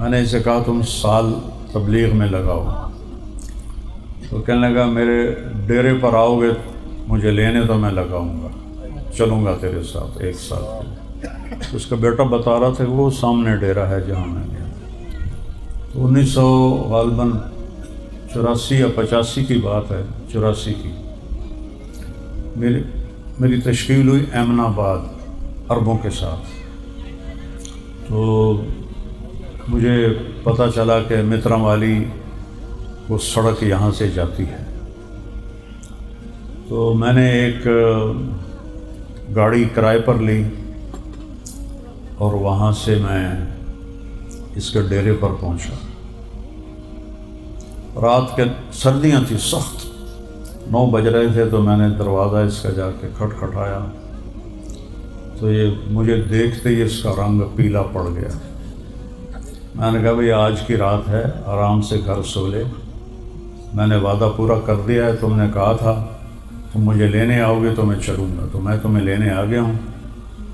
میں نے اسے کہا تم سال تبلیغ میں لگاؤ، تو کہنے لگا میرے ڈیرے پر آؤ گے مجھے لینے تو میں لگاؤں گا، چلوں گا تیرے ساتھ 1 سال کے لیے۔ اس کا بیٹا بتا رہا تھا کہ وہ سامنے ڈیرا ہے جہاں میں گیا۔ تو 1900 غالباً 84 یا 85 کی بات ہے، 84 کی میری تشکیل ہوئی ایمن آباد عربوں کے ساتھ۔ تو مجھے پتہ چلا کہ مترا والی وہ سڑک یہاں سے جاتی ہے، تو میں نے ایک گاڑی کرائے پر لی اور وہاں سے میں اس کے ڈیرے پر پہنچا۔ رات کے سردیاں تھی سخت، 9 بج رہے تھے، تو میں نے دروازہ اس کا جا کے کھٹکھٹایا، تو یہ مجھے دیکھتے ہی اس کا رنگ پیلا پڑ گیا۔ میں نے کہا بھئی آج کی رات ہے، آرام سے گھر سو لے، میں نے وعدہ پورا کر دیا ہے، تم نے کہا تھا تم مجھے لینے آؤ گے تو میں چلوں گا، تو میں تمہیں لینے آ گیا ہوں،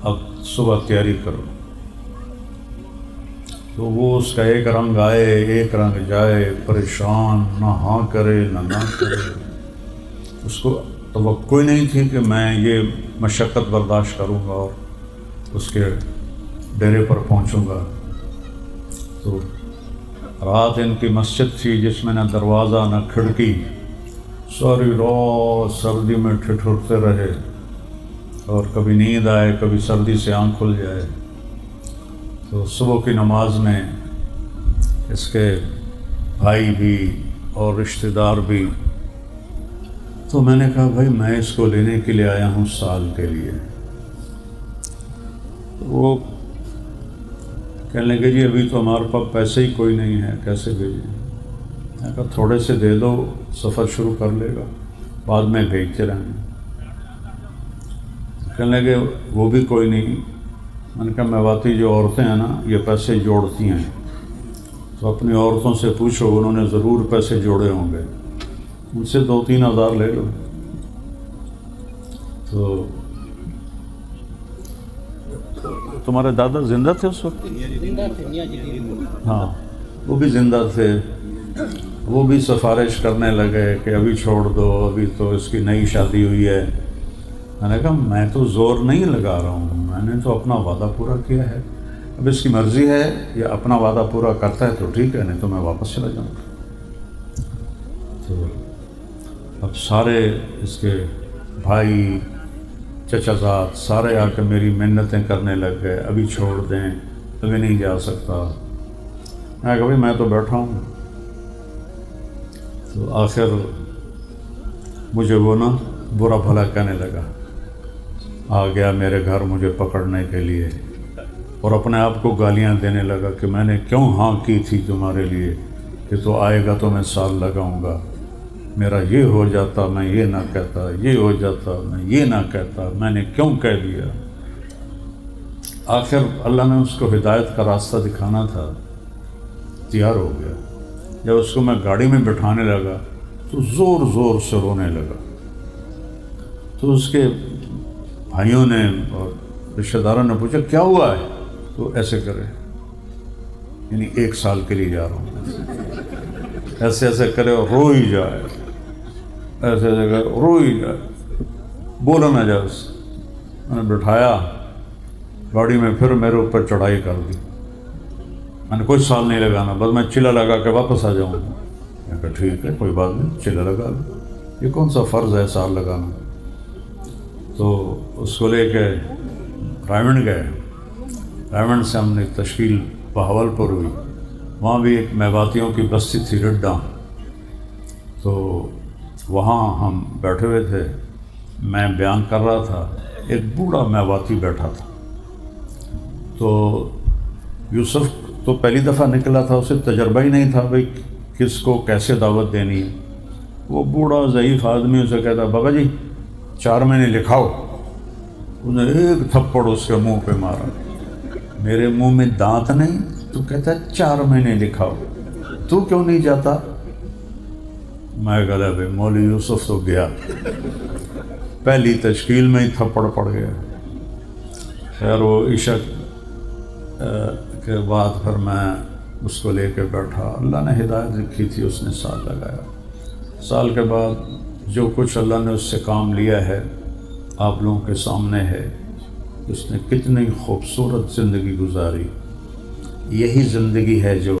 اب صبح تیاری کرو۔ تو وہ اس کا ایک رنگ آئے ایک رنگ جائے، پریشان، نہ ہاں کرے نہ کرے۔ اس کو توقع ہی نہیں تھی کہ میں یہ مشقت برداشت کروں گا اور اس کے ڈیرے پر پہنچوں گا۔ تو رات ان کی مسجد تھی جس میں نہ دروازہ نہ کھڑکی، ساری رات سردی میں ٹھٹھرتے رہے، اور کبھی نیند آئے کبھی سردی سے آنکھ کھل جائے۔ تو صبح کی نماز میں اس کے بھائی بھی اور رشتہ دار بھی، تو میں نے کہا بھائی میں اس کو لینے کے لیے آیا ہوں سال کے لیے۔ وہ کہنے لگے جی ابھی تو ہمارے پاس پیسے ہی کوئی نہیں ہے، کیسے بھیجیں؟ میں کہا تھوڑے سے دے دو، سفر شروع کر لے گا، بعد میں بھیجتے رہیں گے۔ کہنے لگے وہ بھی کوئی نہیں۔ میں نے کہا میواتی جو عورتیں ہیں نا یہ پیسے جوڑتی ہیں، تو اپنی عورتوں سے پوچھو، انہوں نے ضرور پیسے جوڑے ہوں گے، ان سے 2-3 ہزار لے لو۔ تو تمہارے دادا زندہ تھے اس وقت؟ ہاں وہ بھی زندہ تھے۔ وہ بھی سفارش کرنے لگے کہ ابھی چھوڑ دو، ابھی تو اس کی نئی شادی ہوئی ہے۔ میں نے کہا میں تو زور نہیں لگا رہا ہوں، میں نے تو اپنا وعدہ پورا کیا ہے، اب اس کی مرضی ہے یا اپنا وعدہ پورا کرتا ہے تو ٹھیک ہے، نہیں تو میں واپس چلا جاؤں گا۔ تو اب سارے اس کے بھائی چچا زاد سارے آ کے میری منتیں کرنے لگ گئے، ابھی چھوڑ دیں، ابھی نہیں جا سکتا۔ میں کہا بھائی میں تو بیٹھا ہوں۔ تو آخر مجھے وہ نا برا بھلا کہنے لگا، آ گیا میرے گھر مجھے پکڑنے کے لیے، اور اپنے آپ کو گالیاں دینے لگا کہ میں نے کیوں ہاں کی تھی تمہارے لیے کہ تو آئے گا تو میں سال لگاؤں گا، میرا یہ ہو جاتا میں یہ نہ کہتا، یہ ہو جاتا میں یہ نہ کہتا، میں نے کیوں کہہ دیا۔ آخر اللہ نے اس کو ہدایت کا راستہ دکھانا تھا، تیار ہو گیا۔ جب اس کو میں گاڑی میں بٹھانے لگا تو زور زور سے رونے لگا۔ تو اس کے بھائیوں نے اور رشتہ داروں نے پوچھا کیا ہوا ہے؟ تو ایسے کرے، یعنی 1 سال کے لیے جا رہا ہوں، ایسے ایسے کرے اور رو ہی جائے، ایسے ایسے کرے رو ہی جائے، بولا نہ جائے اس سے۔ میں نے بٹھایا گاڑی میں، پھر میرے اوپر چڑھائی کر دی۔ میں نے کوئی سال نہیں لگانا، بس میں چلا لگا کے واپس آ جاؤں گا۔ میں کہا ٹھیک ہے کوئی بات نہیں، چلا لگا لو، یہ کون سا فرض ہے سال لگانا۔ تو اس کو لے کے رائمنڈ گئے، رائمنڈ سے ہم نے تشکیل بہاولپور ہوئی، وہاں بھی ایک میواتیوں کی بستی تھی رڈا، تو وہاں ہم بیٹھے ہوئے تھے، میں بیان کر رہا تھا، ایک بوڑھا میواتی بیٹھا تھا۔ تو یوسف تو پہلی دفعہ نکلا تھا، اسے تجربہ ہی نہیں تھا بھئی کس کو کیسے دعوت دینی ہے۔ وہ بوڑھا ضعیف آدمی اسے کہتا بابا جی 4 مہینے لکھاؤ۔ انہیں ایک تھپڑ اس کے منہ پہ مارا، میرے منہ میں دانت نہیں، تو کہتا 4 مہینے لکھاؤ، تو کیوں نہیں جاتا؟ میں کہا بھائی مولوی یوسف تو گیا، پہلی تشکیل میں ہی تھپڑ پڑ گیا۔ خیر وہ عشاء کے بعد پھر میں اس کو لے کے بیٹھا، اللہ نے ہدایت لکھی تھی، اس نے سال لگایا۔ سال کے بعد جو کچھ اللہ نے اس سے کام لیا ہے آپ لوگوں کے سامنے ہے، اس نے کتنی خوبصورت زندگی گزاری۔ یہی زندگی ہے جو